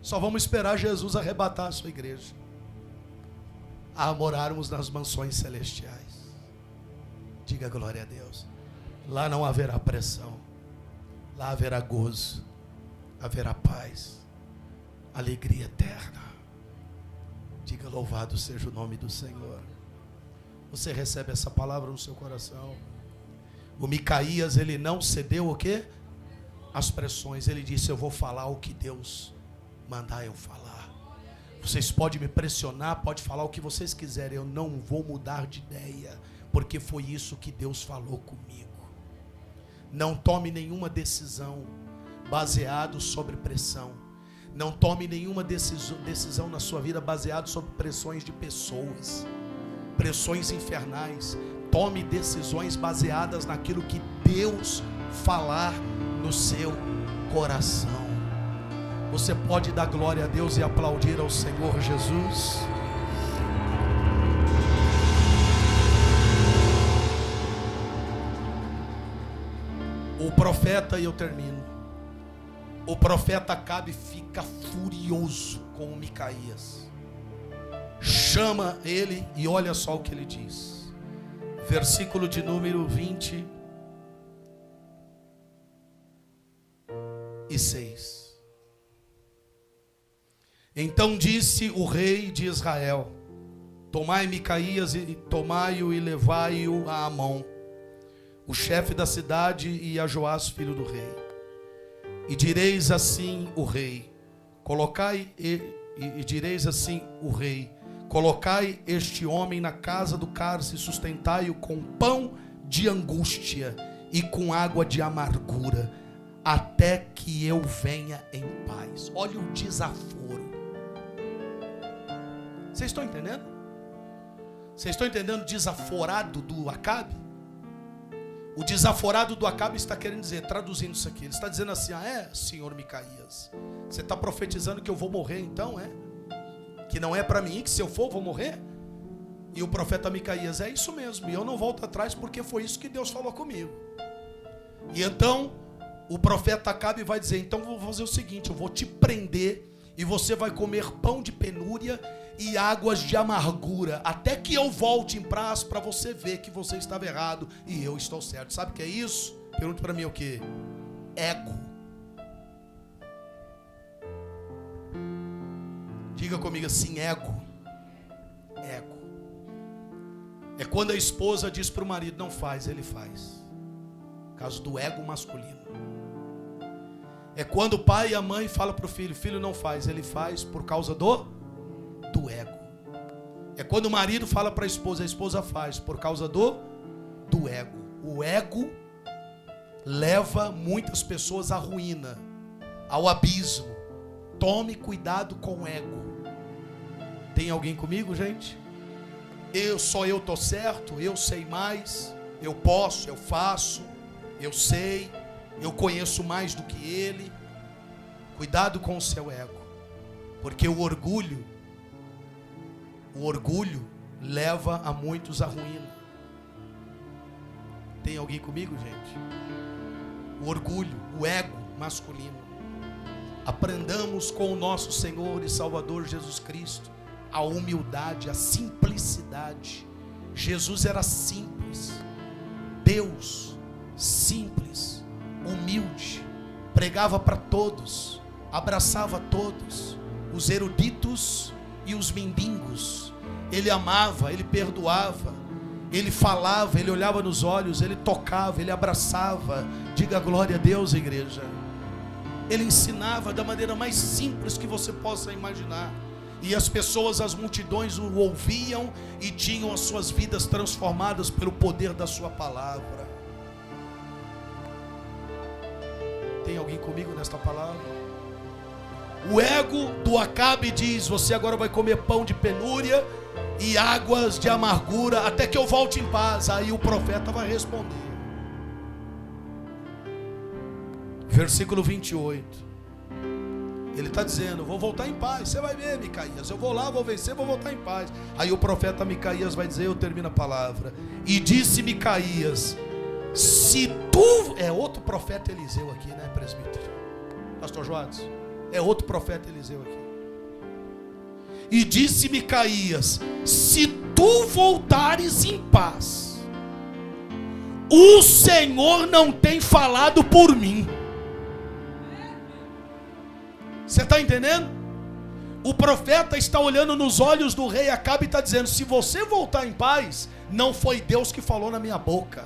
Só vamos esperar Jesus arrebatar a sua igreja, a morarmos nas mansões celestiais. Diga glória a Deus. Lá não haverá pressão. Lá haverá gozo, haverá paz, alegria eterna. Diga louvado seja o nome do Senhor. Você recebe essa palavra no seu coração? O Micaías, ele não cedeu o quê? As pressões. Ele disse: eu vou falar o que Deus mandar eu falar. Vocês podem me pressionar, pode falar o que vocês quiserem, eu não vou mudar de ideia, porque foi isso que Deus falou comigo. Não tome nenhuma decisão baseado sobre pressão. Não tome nenhuma decisão na sua vida baseado sobre pressões de pessoas, pressões infernais. Tome decisões baseadas naquilo que Deus falar no seu coração. Você pode dar glória a Deus e aplaudir ao Senhor Jesus? O profeta, e eu termino, o profeta Acabe fica furioso com o Micaías. Chama ele e olha só o que ele diz. Versículo de número 26. Então disse o rei de Israel: tomai Micaías e tomai-o e levai-o a Amon, o chefe da cidade, e a Joás, filho do rei. E direis assim o rei: colocai este homem na casa do cárcere e sustentai-o com pão de angústia e com água de amargura, até que eu venha em paz. Olha o desaforo. Vocês estão entendendo? Vocês estão entendendo o desaforado do Acabe? O desaforado do Acabe está querendo dizer, traduzindo isso aqui, ele está dizendo assim: senhor Micaías, você está profetizando que eu vou morrer então, é? Que não é para mim, que se eu for, vou morrer? E o profeta Micaías: é isso mesmo, e eu não volto atrás, porque foi isso que Deus falou comigo. E então, o profeta Acabe vai dizer: então vou fazer o seguinte, eu vou te prender, e você vai comer pão de penúria e águas de amargura, até que eu volte em paz, para você ver que você estava errado e eu estou certo. Sabe o que é isso? Pergunte para mim o que? Ego. Diga comigo assim: ego. Ego. É quando a esposa diz para o marido: não faz, ele faz. Caso do ego masculino. É quando o pai e a mãe falam para o filho: filho, não faz, ele faz por causa do ego. É quando o marido fala para a esposa faz por causa do ego. O ego leva muitas pessoas à ruína, ao abismo. Tome cuidado com o ego. Tem alguém comigo, gente? Eu estou certo, eu sei mais, eu posso, eu faço, eu sei, eu conheço mais do que ele. Cuidado com o seu ego, porque o orgulho leva a muitos à ruína. Tem alguém comigo, gente? O orgulho, o ego masculino. Aprendamos com o nosso Senhor e Salvador Jesus Cristo a humildade, a simplicidade. Jesus era simples, Deus simples, humilde, pregava para todos, abraçava todos, os eruditos e os mendigos. Ele amava, ele perdoava, ele falava, ele olhava nos olhos, ele tocava, ele abraçava. Diga glória a Deus, igreja. Ele ensinava da maneira mais simples que você possa imaginar. E as pessoas, as multidões o ouviam e tinham as suas vidas transformadas pelo poder da sua palavra. Tem alguém comigo nesta palavra? O ego do Acabe diz: você agora vai comer pão de penúria e águas de amargura até que eu volte em paz. Aí o profeta vai responder. Versículo 28. Ele está dizendo: vou voltar em paz. Você vai ver, Micaías, eu vou lá, vou vencer, vou voltar em paz. Aí o profeta Micaías vai dizer, eu termino a palavra: e disse Micaías, se tu... É outro profeta Eliseu aqui, né, presbítero? Pastor Joados, é outro profeta Eliseu aqui. E disse Micaías, se tu voltares em paz, o Senhor não tem falado por mim. Você está entendendo? O profeta está olhando nos olhos do rei Acabe e está dizendo: se você voltar em paz, não foi Deus que falou na minha boca.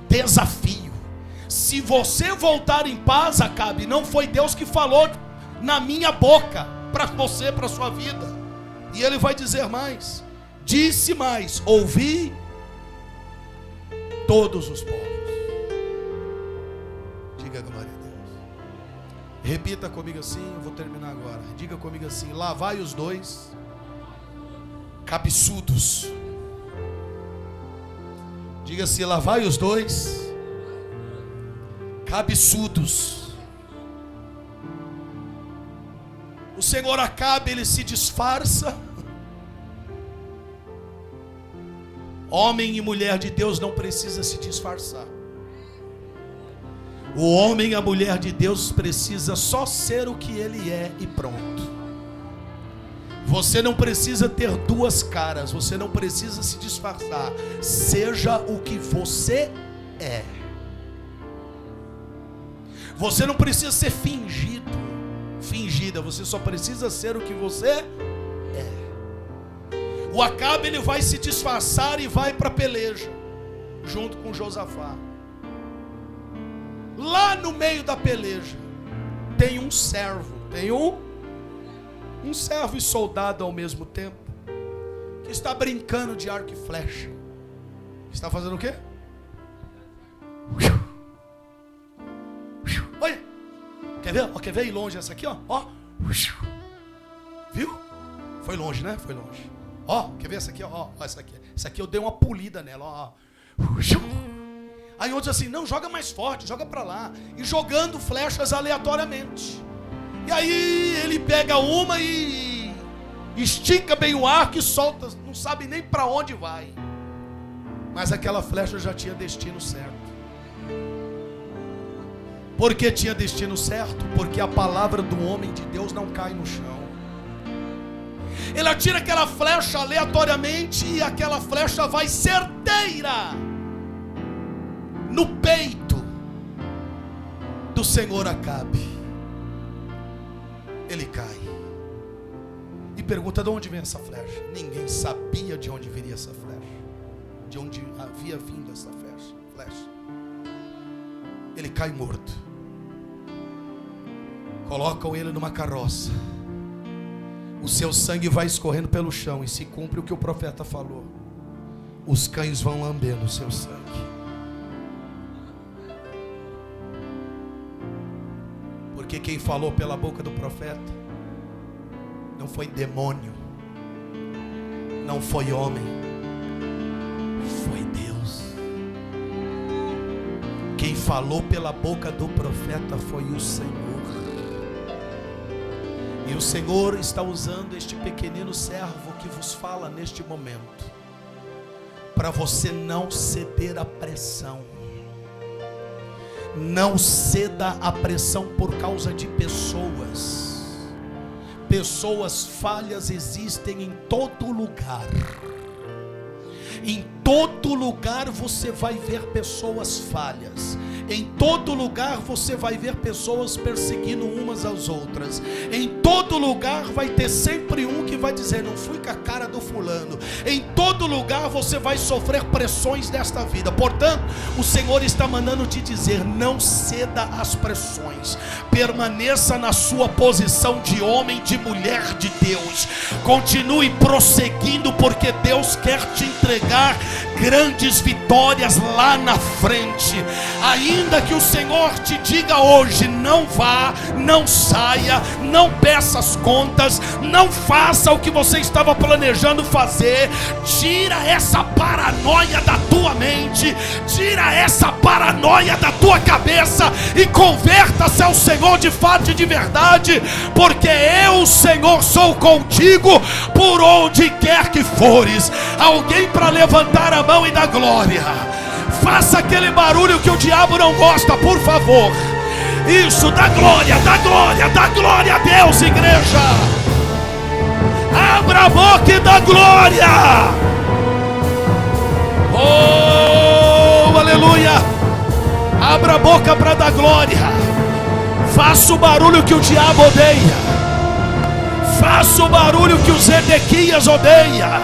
Desafio: se você voltar em paz, Acabe, não foi Deus que falou na minha boca para você, para a sua vida. E ele vai dizer mais: disse mais, ouvi todos os povos. Diga glória a Deus. Repita comigo assim, eu vou terminar agora. Diga comigo assim: lavai os dois cabeçudos. Diga assim: lavai os dois cabeçudos. O Senhor Acabe, ele se disfarça. Homem e mulher de Deus não precisa se disfarçar. O homem e a mulher de Deus precisa só ser o que ele é e pronto. Você não precisa ter duas caras, você não precisa se disfarçar. Seja o que você é. Você não precisa ser fingido, fingida, você só precisa ser o que você é. O Acabe, ele vai se disfarçar e vai para a peleja junto com Josafá. Lá no meio da peleja tem um servo, tem um servo e soldado ao mesmo tempo, que está brincando de arco e flecha. Está fazendo o quê? Olha, quer ver? Quer ver ir longe essa aqui, ó? Viu? Foi longe, né? Foi longe. Quer ver essa aqui, ó? Essa aqui. Essa aqui eu dei uma polida nela, ó. Aí outros assim: não, joga mais forte, joga pra lá. E jogando flechas aleatoriamente. E aí ele pega uma e estica bem o arco e solta, não sabe nem para onde vai. Mas aquela flecha já tinha destino certo. Por que tinha destino certo? Porque a palavra do homem de Deus não cai no chão. Ele atira aquela flecha aleatoriamente e aquela flecha vai certeira no peito do Senhor Acabe. Ele cai e pergunta: de onde vem essa flecha? Ninguém sabia de onde viria essa flecha, de onde havia vindo essa flecha. Ele cai morto. Colocam ele numa carroça. O seu sangue vai escorrendo pelo chão e se cumpre o que o profeta falou: os cães vão lambendo o seu sangue. Porque quem falou pela boca do profeta não foi demônio, não foi homem, foi Deus. Quem falou pela boca do profeta foi o Senhor. E o Senhor está usando este pequenino servo que vos fala neste momento, para você não ceder à pressão. Não ceda à pressão por causa de pessoas. Pessoas falhas existem em todo lugar. Em todo lugar você vai ver pessoas falhas. Em todo lugar você vai ver pessoas perseguindo umas às outras. Em todo lugar vai ter sempre um que vai dizer: não fui com a cara do fulano. Em todo lugar você vai sofrer pressões desta vida. Portanto, o Senhor está mandando te dizer: não ceda às pressões. Permaneça na sua posição de homem, de mulher de Deus. Continue prosseguindo, porque Deus quer te entregar grandes vitórias lá na frente. Ainda que o Senhor te diga hoje: não vá, não saia, não peça as contas, não faça o que você estava planejando fazer. Tira essa paranoia da tua mente, tira essa paranoia da tua cabeça e converta-se ao Senhor de fato e de verdade, porque eu, Senhor, sou contigo por onde quer que fores. Alguém para levantar a mão e dar glória? Faça aquele barulho que o diabo não gosta, por favor. Isso, dá glória, dá glória, dá glória a Deus, igreja. Abra a boca e dá glória. Oh, aleluia. Abra a boca para dar glória. Faça o barulho que o diabo odeia. Faça o barulho que os Edequias odeia,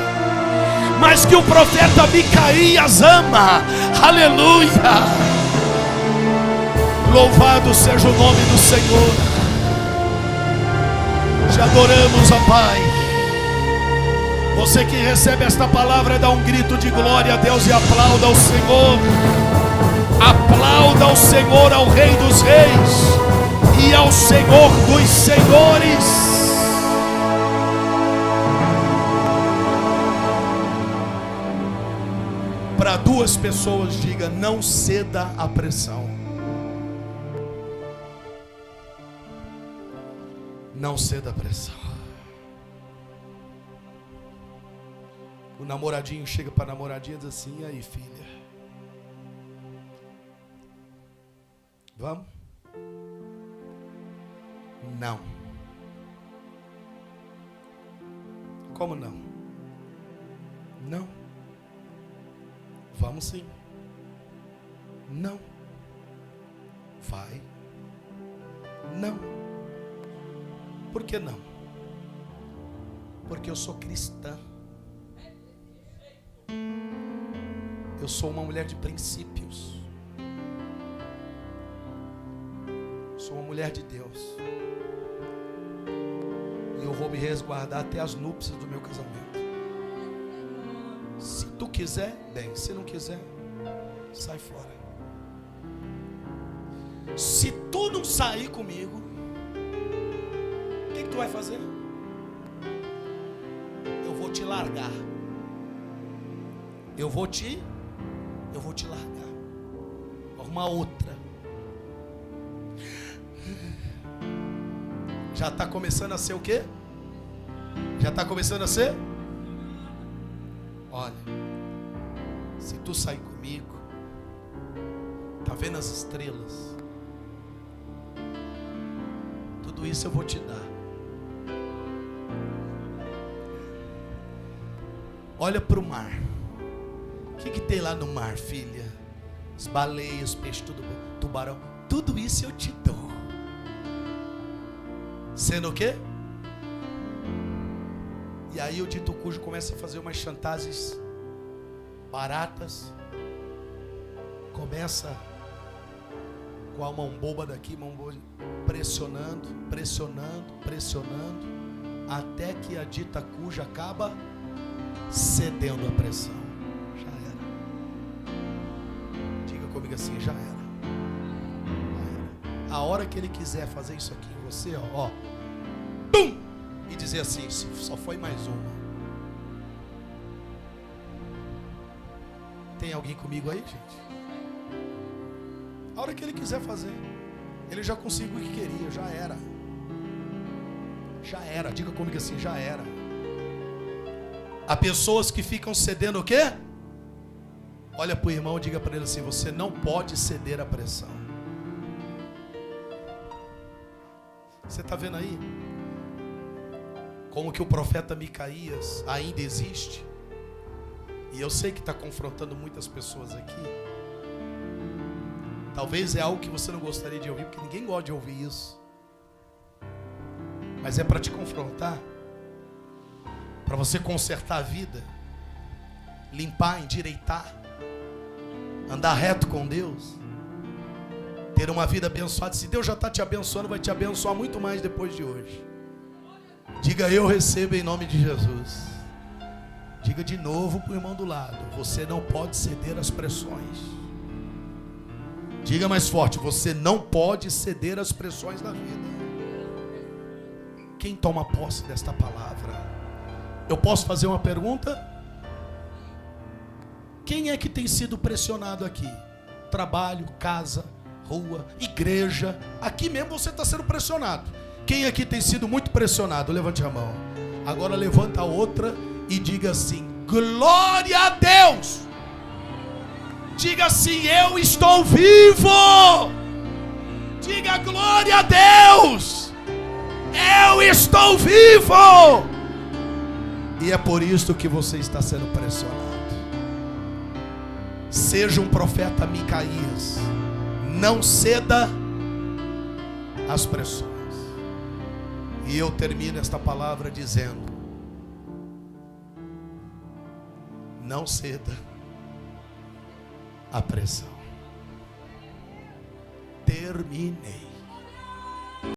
mas que o profeta Micaías ama. Aleluia. Louvado seja o nome do Senhor. Te adoramos, ó Pai. Você que recebe esta palavra, dá um grito de glória a Deus e aplauda ao Senhor. Aplauda ao Senhor, ao Rei dos Reis e ao Senhor dos Senhores. Para duas pessoas, diga: não ceda à pressão. Não ceda à pressão. O namoradinho chega para a namoradinha e diz assim: e aí, filha? Vamos? Não. Como não? Não. Vamos sim. Não. Vai. Não. Por que não? Porque eu sou cristã. Eu sou uma mulher de princípios. Sou uma mulher de Deus. E eu vou me resguardar até as núpcias do meu casamento. Se tu quiser, bem. Se não quiser, sai fora. Se tu não sair comigo, o que tu vai fazer? Eu vou te largar. Eu vou te largar. Arrumar outra. Já está começando a ser o quê? Já está começando a ser? Olha, se tu sair comigo, tá vendo as estrelas? Tudo isso eu vou te dar. Olha para o mar. O que tem lá no mar, filha? As baleias, os peixes, tudo, tubarão. Tudo isso eu te dou. Sendo o quê? E aí o dito cujo começa a fazer umas chantagens baratas. Começa com a mão boba daqui, mão boba, pressionando, pressionando, pressionando, até que a dita cuja acaba cedendo a pressão. Já era. Diga comigo assim: já era. A hora que ele quiser fazer isso aqui em você, ó, pum, e dizer assim: só foi mais uma. Tem alguém comigo aí, gente? A hora que ele quiser fazer, ele já conseguiu o que queria, já era. Já era, diga comigo assim: já era. Há pessoas que ficam cedendo o quê? Olha para o irmão e diga para ele assim: você não pode ceder à pressão. Você está vendo aí? Como que o profeta Micaías ainda existe? E eu sei que está confrontando muitas pessoas aqui. Talvez é algo que você não gostaria de ouvir, porque ninguém gosta de ouvir isso. Mas é para te confrontar, para você consertar a vida, limpar, endireitar, andar reto com Deus, ter uma vida abençoada. Se Deus já está te abençoando, vai te abençoar muito mais depois de hoje. Diga: eu recebo em nome de Jesus. Diga de novo para o irmão do lado: você não pode ceder às pressões. Diga mais forte: você não pode ceder às pressões da vida. Quem toma posse desta palavra? Eu posso fazer uma pergunta? Quem é que tem sido pressionado aqui? Trabalho, casa, rua, igreja. Aqui mesmo você está sendo pressionado. Quem aqui tem sido muito pressionado? Levante a mão. Agora levanta a outra e diga assim: glória a Deus. Diga assim: eu estou vivo. Diga glória a Deus. Eu estou vivo. E é por isso que você está sendo pressionado. Seja um profeta Micaías. Não ceda às pressões. E eu termino esta palavra dizendo: não ceda à pressão. Terminei.